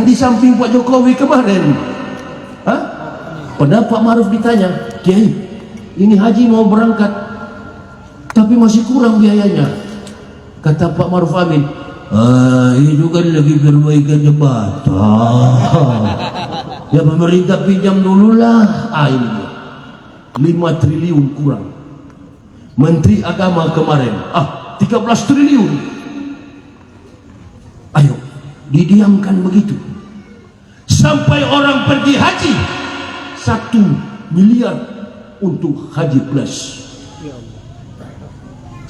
di samping Pak Jokowi kemarin. Hah? Pada Pak Maruf ditanya, Kiai, ini haji mau berangkat tapi masih kurang biayanya. Kata Pak Maruf Amin, itu kan lagi perbaikan jembatan. Ya pemerintah pinjam dulu lah. Ini 5 triliun kurang. Menteri Agama kemarin 13 triliun. Ayo didiamkan begitu sampai orang pergi haji 1 miliar untuk haji plus.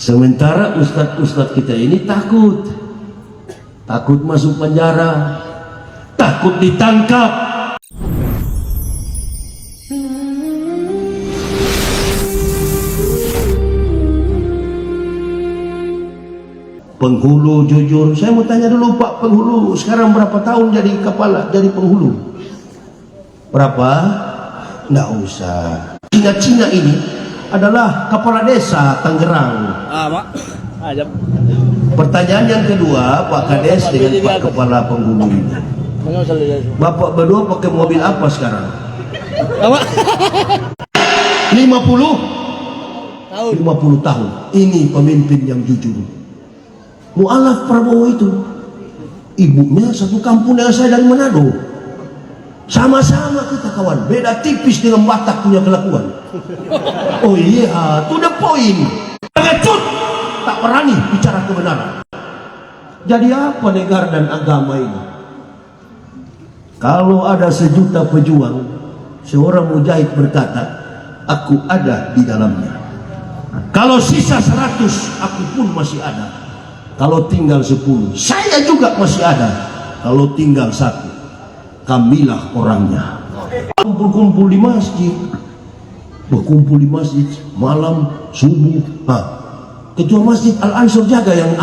Sementara ustadz-ustadz kita ini takut masuk penjara, takut ditangkap. Penghulu jujur, saya mau tanya dulu Pak Penghulu, sekarang berapa tahun jadi kepala, jadi penghulu? Berapa? Nggak usah. Cina-Cina ini adalah kepala desa Tangerang. Mak. Ajab. Pertanyaan yang kedua, Pak Kades dengan Pak Kepala Penghulu ini. Bapak berdua pakai mobil apa sekarang? 50 tahun. Ini pemimpin yang jujur. Mu'alaf Prabowo itu ibunya satu kampung dengan saya dari Manado. Sama-sama kita kawan, beda tipis dengan Batak punya kelakuan. Oh iya, to the point. Pengecut, tak berani bicara kebenaran. Jadi apa negara dan agama ini? Kalau ada 1 juta pejuang, seorang mujahid berkata, aku ada di dalamnya. Kalau sisa 100, aku pun masih ada. Kalau tinggal 10, saya juga masih ada. Kalau tinggal 1, kamilah orangnya. Kumpul-kumpul di masjid, berkumpul di masjid malam subuh. Ketua masjid Al-Ansur Jaga yang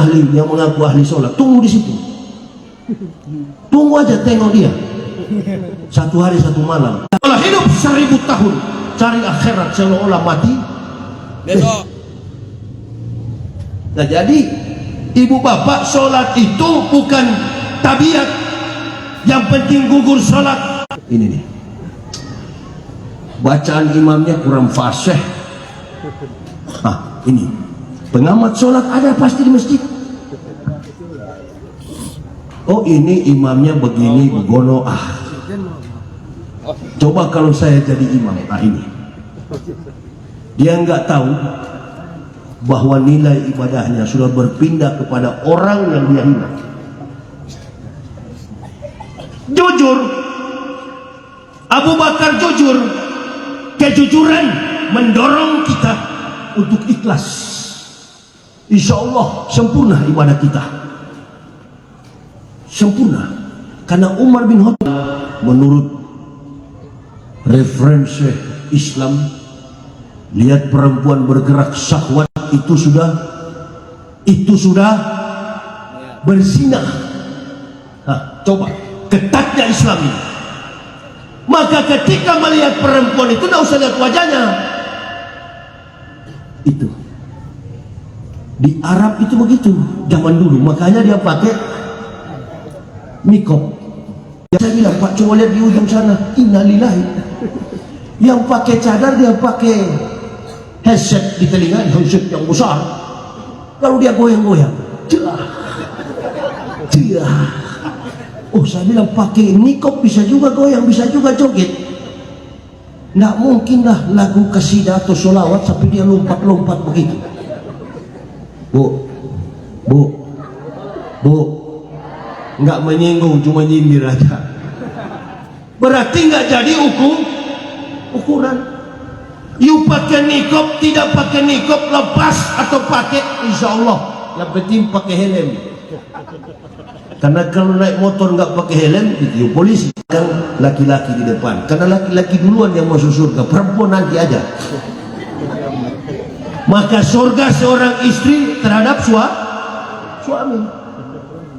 mengaku ahli sholat, tunggu di situ. Tunggu aja, tengok dia. 1 hari 1 malam. Kalau hidup 1000 tahun, cari akhirat seolah-olah mati. Besok. Nah jadi ibu bapak, sholat itu bukan tabiat. Yang penting gugur sholat. Ini nih, bacaan imamnya kurang fasih. Ini pengamat sholat ada pasti di masjid. Oh ini imamnya begini begono. Coba kalau saya jadi imam, ini dia nggak tahu bahwa nilai ibadahnya sudah berpindah kepada orang yang dia hina. Jujur, Abu Bakar jujur. Kejujuran mendorong kita untuk ikhlas. Insya Allah sempurna ibadah kita, sempurna. Karena Umar bin Khattab menurut referensi Islam, lihat perempuan bergerak syahwat itu sudah berzinah. Coba ketatnya Islam ini. Maka ketika melihat perempuan itu tidak usah lihat wajahnya. Itu di Arab itu begitu zaman dulu, makanya dia pakai nikop. Saya bilang, Pak, coba lihat di ujung sana, innalillahi. Yang pakai cadar dia pakai headset di telinga, headset yang besar. Lalu dia goyang-goyang. Oh, saya bilang pakai nikop bisa juga goyang, bisa juga joget. Nggak mungkin lah lagu kasidah atau sholawat sampai dia lompat-lompat begitu. Bu, nggak menyinggung, cuma nyindir aja. Berarti nggak jadi ukuran. You pakai nikop, tidak pakai nikop, lepas atau pakai, insya Allah yang penting pakai helm. Karena kalau naik motor nggak pakai helm, itu polisi. Yang laki-laki di depan, karena laki-laki duluan yang masuk surga, perempuan nanti aja. Maka surga seorang istri terhadap suami.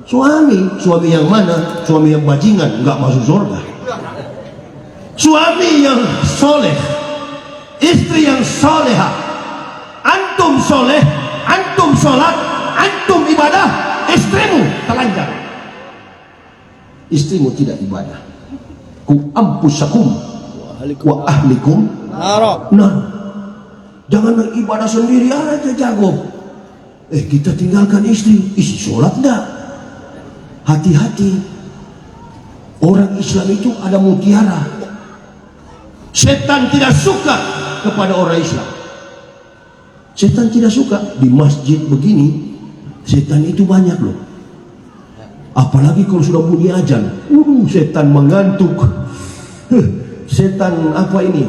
Suami yang mana? Suami yang bajingan nggak masuk surga. Suami yang soleh, istri yang soleha. Antum soleh, antum sholat, antum ibadah, istrimu telanjang. istrimu tidak ibadah. Ku ampusakum wa ahlikum nah, jangan beribadah sendiri aja jago. Kita tinggalkan istri sholat enggak? Hati-hati, orang Islam itu ada mutiara. Setan tidak suka kepada orang Islam. Setan tidak suka. Di masjid begini setan itu banyak loh, apalagi kalau sudah bunyi azan. Setan mengantuk. Setan apa ini?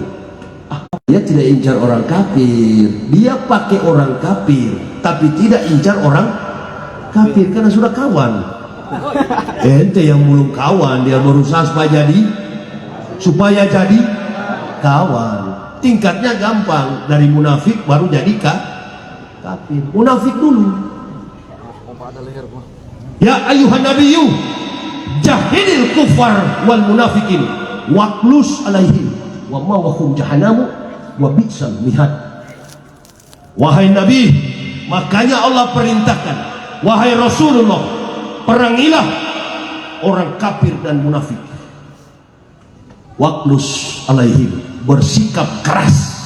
Dia tidak incar orang kafir, dia pakai orang kafir, tapi tidak incar orang kafir karena sudah kawan. Ente yang belum kawan, dia berusaha supaya jadi kawan. Tingkatnya gampang, dari munafik baru jadi kafir. Munafik dulu. Ya ayuhan nabiyyu jahidil kufar wal munafikin waqlus alaihim wa mawahum jahannamu wa bi'sal mihad. Wahai Nabi, makanya Allah perintahkan, wahai Rasulullah, perangilah orang kafir dan munafik. Waqlus alaihim, bersikap keras.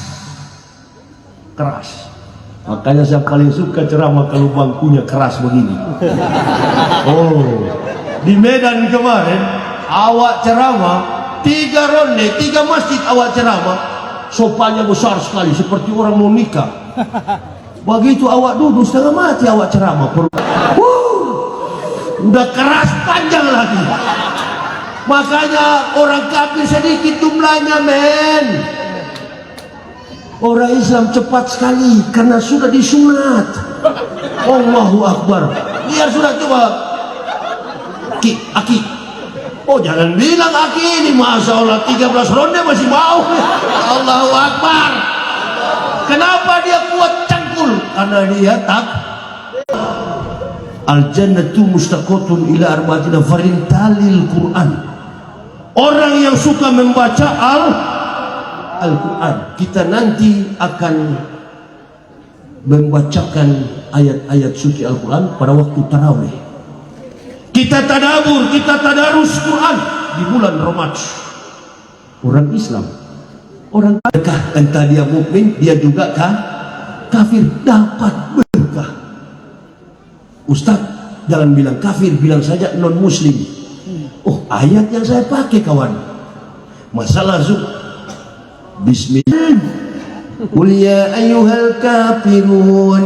Makanya saya paling suka ceramah kalau bangkunya keras begini. Di Medan kemarin awak ceramah 3 ronde, 3 masjid awak ceramah, sopannya besar sekali seperti orang mau nikah. Begitu awak duduk setengah mati awak ceramah, udah keras panjang lagi. Makanya orang kafir sedikit jumlahnya, men. Orang Islam cepat sekali karena sudah disunat. Allahu Akbar. Biar sudah coba aki. Jangan bilang aki ini, Masya Allah 13 ronde masih mau. Allahu Akbar. Kenapa dia kuat cangkul? Karena dia tak. Al-jannatu mustaqatun ila arba'atina farintalil Quran. Orang yang suka membaca Al-Quran, kita nanti akan membacakan ayat-ayat suci Al-Quran pada waktu tarawih. Kita tadabur, kita tadarus Quran di bulan Ramadan. Orang Islam, orang berkah, entah dia mukmin, dia juga kafir, dapat berkah. Ustaz, jangan bilang kafir, bilang saja non muslim. Ayat yang saya pakai kawan. Masalah Bismillah. Qul ya ayyuhal kafirun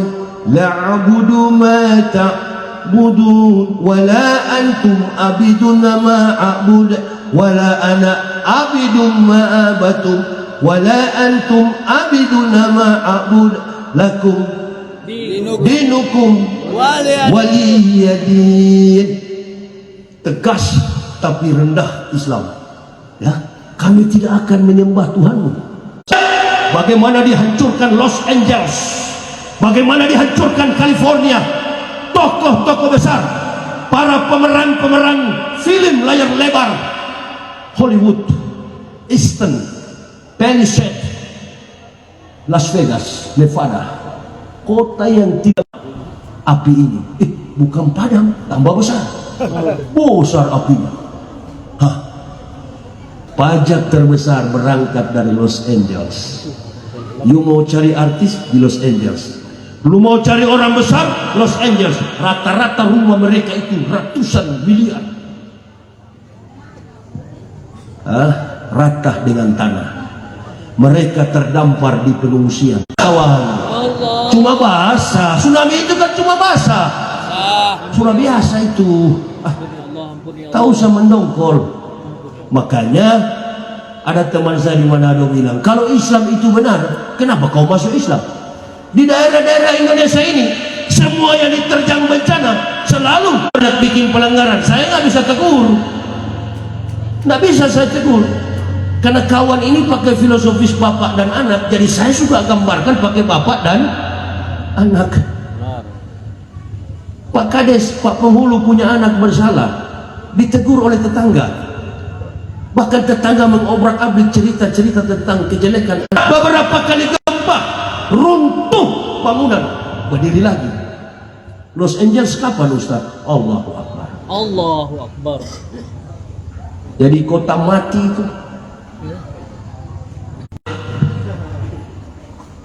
la'budu ma ta'budun wa la antum abidun ma a'bud wa la ana abidun ma abatum wa la antum abidun ma a'bud lakum dinukum waliyadin. Tegas tapi rendah Islam, ya. Kami tidak akan menyembah Tuhanmu. Bagaimana dihancurkan Los Angeles, bagaimana dihancurkan California, tokoh-tokoh besar, para pemeran-pemeran film layar lebar Hollywood, Easton, Palisades, Las Vegas, Nevada, kota yang tidak api ini bukan padam, tambah besar apinya. Pajak terbesar berangkat dari Los Angeles. You mau cari artis di Los Angeles, lu mau cari orang besar Los Angeles, rata-rata rumah mereka itu ratusan miliar. Rata dengan tanah. Mereka terdampar di pengungsian. Kawan, cuma basah. Tsunami itu kan cuma basah. Sudah biasa itu. Tak usah mendongkol. Makanya ada teman saya di Manado bilang, kalau Islam itu benar, kenapa kau masuk Islam? Di daerah-daerah Indonesia ini, semua yang diterjang bencana selalu ada bikin pelanggaran. Saya nggak bisa tegur, nggak bisa saya tegur, karena kawan ini pakai filosofis bapak dan anak. Jadi saya suka gambarkan pakai bapak dan anak. Pak Kades, Pak Penghulu punya anak bersalah, ditegur oleh tetangga. Bahkan tetangga mengobrak-abrik cerita-cerita tentang kejelekan. Beberapa kali gempa, runtuh bangunan, berdiri lagi. Los Angeles kapan Ustaz? Allahu Akbar. Allahu Akbar. Jadi kota mati itu.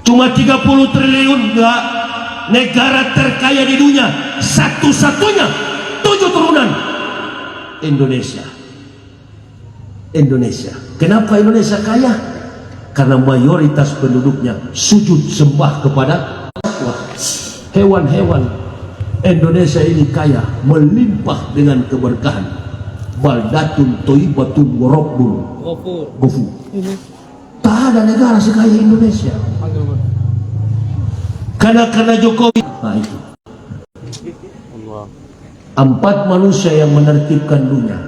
Cuma 30 triliun enggak. Negara terkaya di dunia, satu-satunya 7 turunan Indonesia. Indonesia. Kenapa Indonesia kaya? Karena mayoritas penduduknya sujud sembah kepada hewan-hewan. Indonesia ini kaya, melimpah dengan keberkahan. Baldatun thayyibatun wa rabbun ghafur. Tak ada negara sekaya Indonesia. Karena Jokowi. Nah itu. 4 manusia yang menertibkan dunia.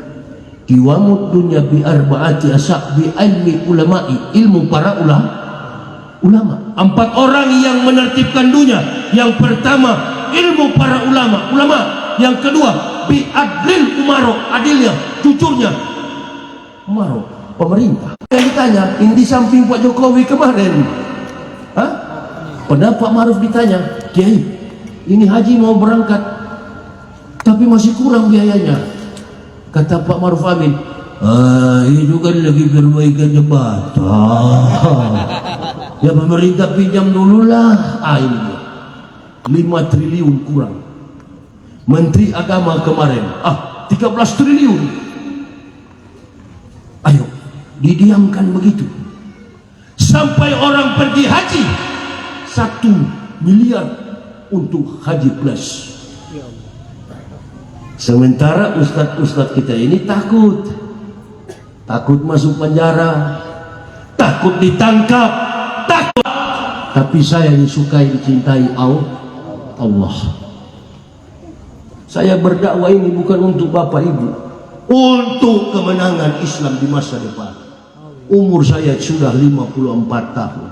Qiwamud dunya bi arba'ati asab bi ilmi ulama'i, ilmu para ulama. 4 orang yang menertibkan dunia. Yang pertama ilmu para ulama. Yang kedua bi adlil umaro, adilnya, jujurnya umaro, pemerintah. Yang ditanya, ini di samping Pak Jokowi kemarin. Hah? Pada Pak Maruf ditanya, Kiai, ini haji mau berangkat, tapi masih kurang biayanya. Kata Pak Maruf Amin, itu kan lagi perbaikan jembatan. Ya pemerintah pinjam dulu lah. Ini 5 triliun kurang. Menteri Agama kemarin, 13 triliun. Ayo, didiamkan begitu. Sampai orang pergi haji 1 miliar untuk haji plus. Sementara ustadz-ustadz kita ini takut masuk penjara, takut ditangkap, takut. Tapi saya disukai, dicintai Allah. Saya berdakwah ini bukan untuk bapak ibu, untuk kemenangan Islam di masa depan. Umur saya sudah 54 tahun.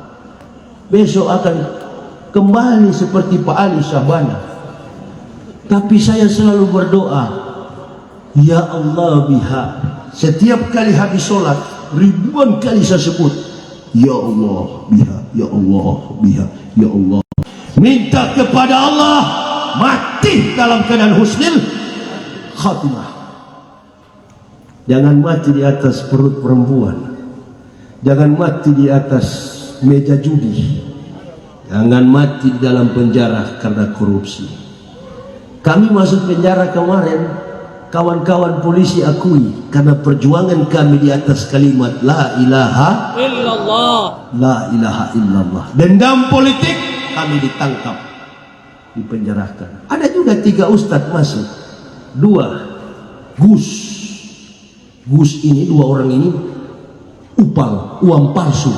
Besok akan kembali seperti Pak Ali Syahbana. Tapi saya selalu berdoa, ya Allah biha. Setiap kali habis sholat, ribuan kali saya sebut, ya Allah biha, ya Allah biha, ya Allah. Minta kepada Allah mati dalam keadaan husnul khatimah. Jangan mati di atas perut perempuan. Jangan mati di atas meja judi. Jangan mati di dalam penjara karena korupsi. Kami masuk penjara kemarin, kawan-kawan polisi akui, karena perjuangan kami di atas kalimat la ilaha illallah. La ilaha illallah. Dendam politik, kami ditangkap, dipenjarakan. Ada juga 3 ustadz masuk, 2 Gus ini, 2 orang ini upal, uang palsu,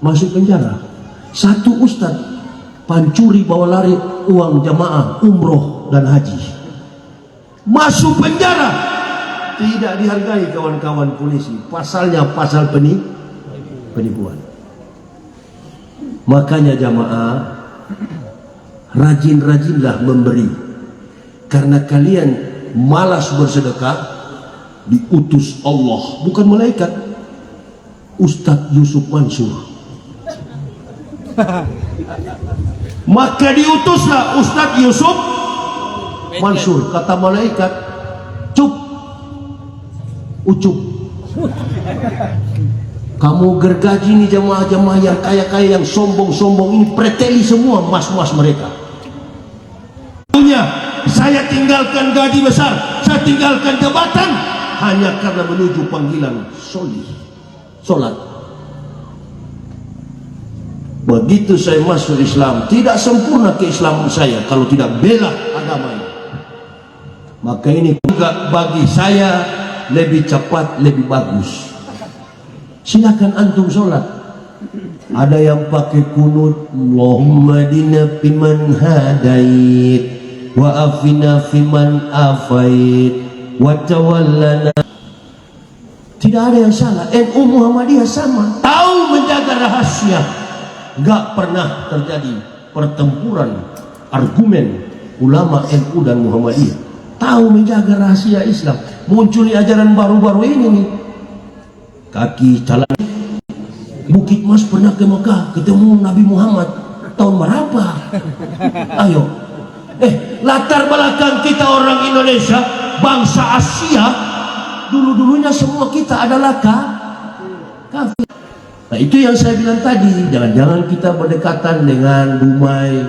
masuk penjara. 1 ustadz pancuri bawa lari uang jamaah umroh dan haji, masuk penjara. Tidak dihargai kawan-kawan polisi. Pasalnya pasal penipuan. Makanya jamaah, rajin-rajinlah memberi. Karena kalian malas bersedekah, diutus Allah, bukan malaikat, Ustadz Yusuf Mansur. Maka diutuslah Ustadz Yusuf Mansur. Kata malaikat, ucup, kamu gergaji nih jamaah-jamaah yang kaya-kaya, yang sombong-sombong ini, preteli semua mas-mas mereka. Saya tinggalkan gaji besar, saya tinggalkan jabatan hanya karena menuju panggilan sholat. Begitu saya masuk Islam, tidak sempurna keislaman saya kalau tidak bela agama ini. Maka ini juga bagi saya lebih cepat, lebih bagus. Silakan antum sholat. Ada yang pakai kunut, Allahumma dina fiman hadait, wa afina fiman afait, wa tawallana. Tidak ada yang salah. NU Muhammadiyah sama, tahu menjaga rahasia. Gak pernah terjadi pertempuran argumen ulama NU dan Muhammadiyah. Tahu menjaga rahasia Islam. Muncul di ajaran baru-baru ini nih, kaki jalan. Bukit Mas pernah ke Mekah, ketemu Nabi Muhammad tahun berapa? Ayo, latar belakang kita orang Indonesia, bangsa Asia, dulu-dulunya semua kita adalah kafir. Nah itu yang saya bilang tadi, jangan-jangan kita berdekatan dengan Dumai,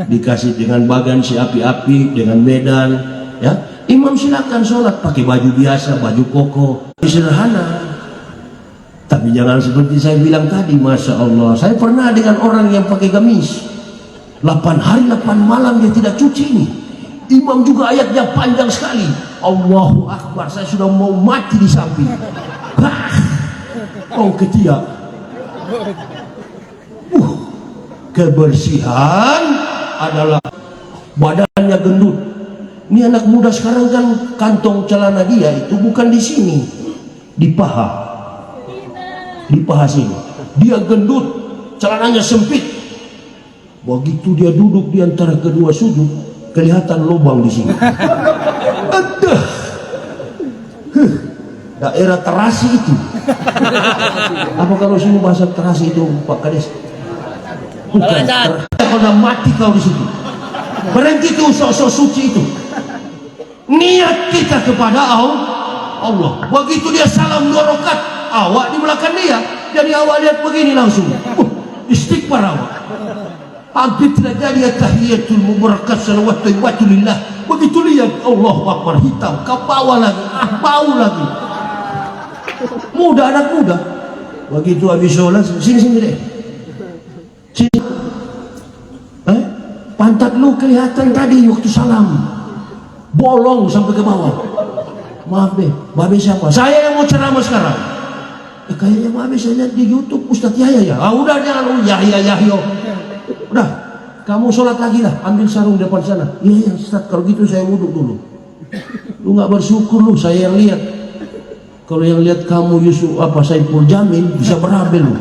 dikasih dengan bagan si api-api, dengan Medan, ya. Imam silakan sholat pakai baju biasa, baju koko, sederhana. Tapi jangan seperti saya bilang tadi, Masya Allah. Saya pernah dengan orang yang pakai gamis 8 hari 8 malam dia tidak cuci ini. Imam juga ayatnya panjang sekali. Allahu Akbar, saya sudah mau mati di samping. Oh ketiak. Kebersihan adalah badannya gendut. Ini anak muda sekarang kan kantong celana dia itu bukan di sini, di paha sini. Dia gendut, celananya sempit. Begitu dia duduk di antara kedua sudut, kelihatan lubang di sini. Aduh, daerah terasi itu. Apa kalau sini bahasa terasi itu Pak Kades? Bukan. Kalau mati kau di situ. Berhenti itu sok-sok suci itu. Niat kita kepada Allah. Begitu dia salam 2 rakaat, awak di belakang dia. Jadi awak lihat begini langsung. Istighfar awak. Hampir tidak jadi tahiyatul mubarakat salawat thayyibatullillah. Begitu lihat Allahu Akbar hitam, ke bawah lagi, bau lagi. Muda, anak muda. Begitu habis sholat, sini deh. Sini. Pantat lu kelihatan tadi waktu salam. Bolong sampai ke bawah. Maaf deh, Babe siapa? Saya yang mau ceramah sekarang. Kayaknya Babe saya lihat di YouTube Ustadz Yahya ya. Udah jangan Yahya. Udah, kamu sholat lagi lah. Ambil sarung di depan sana. Iya Ustadz, kalau gitu saya wudhu dulu. Lu nggak bersyukur lu, saya yang lihat. Kalau yang lihat kamu Yusuf Saiful Jamil bisa berabe lu.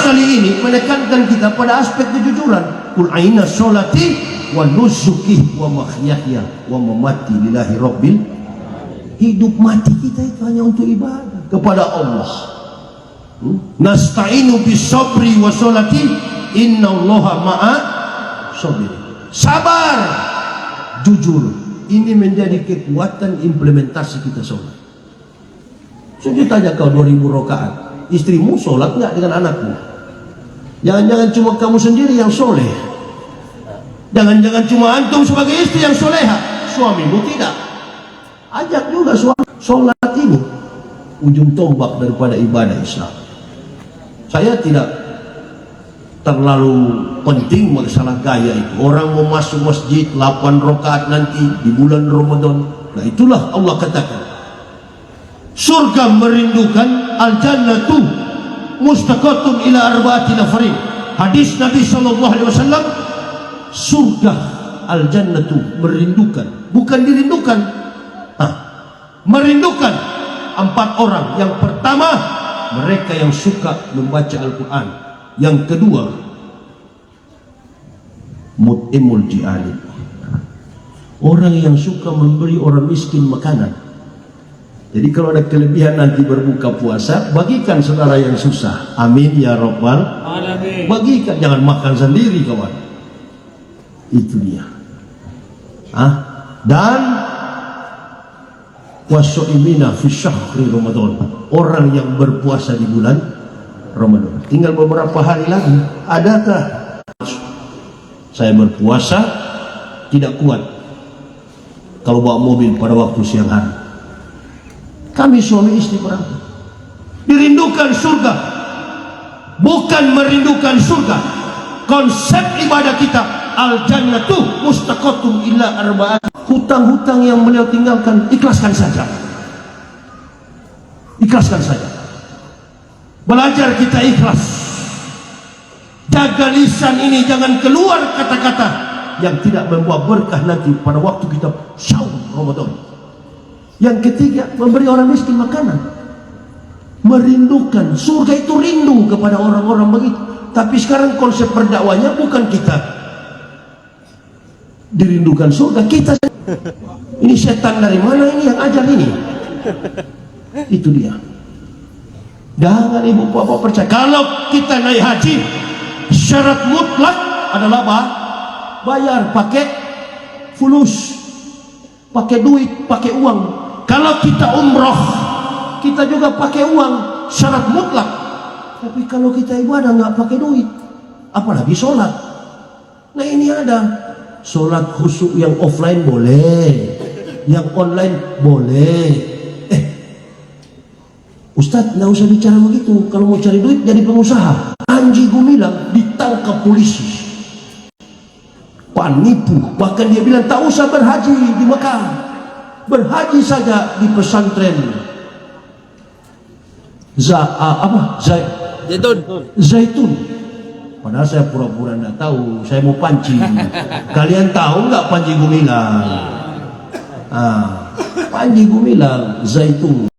Kali ini menekankan kita pada aspek kejujuran. Qul aina sholati wa nusuki wa mahyaya wa mamati lillahi rabbil. Hidup mati kita itu hanya untuk ibadah kepada Allah. Nasta'inu bis sabri wa sholati innallaha ma'a sabir. Sabar, jujur. Ini menjadi kekuatan implementasi kita sholat. Sujud aja kau 2000 rakaat. Istrimu sholat nggak dengan anakmu? Jangan-jangan cuma kamu sendiri yang soleh. Jangan-jangan cuma antum sebagai istri yang soleha, suamimu tidak. Ajak juga suami. Sholat ini ujung tombak daripada ibadah Islam. Saya tidak terlalu penting masalah gaya itu. Orang mau masuk masjid 8 rakaat nanti di bulan Ramadan. Nah itulah Allah katakan, surga merindukan, al-jannatu mustaqatun ila arba'ati nafarin. Hadis Nabi SAW, surga al-jannatu merindukan, bukan dirindukan, merindukan 4 orang. Yang pertama, mereka yang suka membaca Al-Quran. Yang kedua, mut'imul ji'ali, orang yang suka memberi orang miskin makanan. Jadi kalau ada kelebihan nanti berbuka puasa, bagikan saudara yang susah. Amin ya Rabbal alamin. Bagikan, jangan makan sendiri kawan. Itu dia. Dan wasoimina fi syahri Ramadan, orang yang berpuasa di bulan Ramadan. Tinggal beberapa hari lagi. Adakah saya berpuasa tidak kuat kalau bawa mobil pada waktu siang hari? Kami suami istri berantem. Dirindukan surga, bukan merindukan surga. Konsep ibadah kita, al-jannatu mustaqatun illa arba'at. Hutang-hutang yang beliau tinggalkan, ikhlaskan saja. Ikhlaskan saja. Belajar kita ikhlas. Jaga lisan ini, jangan keluar kata-kata yang tidak membawa berkah nanti pada waktu kita saum Ramadan. Yang ketiga, memberi orang miskin makanan. Merindukan surga, itu rindu kepada orang-orang begitu. Tapi sekarang konsep berdakwahnya bukan kita dirindukan surga, kita. Ini setan dari mana ini yang ajar ini? Itu dia. Jangan ibu bapak percaya. Kalau kita naik haji, syarat mutlak adalah apa? bayar pakai fulus, pakai duit, pakai uang. Kalau kita umroh, kita juga pakai uang, syarat mutlak. Tapi kalau kita ibadah nggak pakai duit, apalagi sholat. Nah ini ada sholat khusyuk yang offline boleh, yang online boleh. Ustadz nggak usah bicara begitu. Kalau mau cari duit jadi pengusaha. Panji Gumilang ditangkap polisi, penipu. Bahkan dia bilang tak usah berhaji di Mekah, berhaji saja di pesantren Zaitun. Padahal saya pura-pura nggak tahu. Saya mau pancing. Kalian tahu nggak Panji Gumilang? Panji Gumilang Zaitun.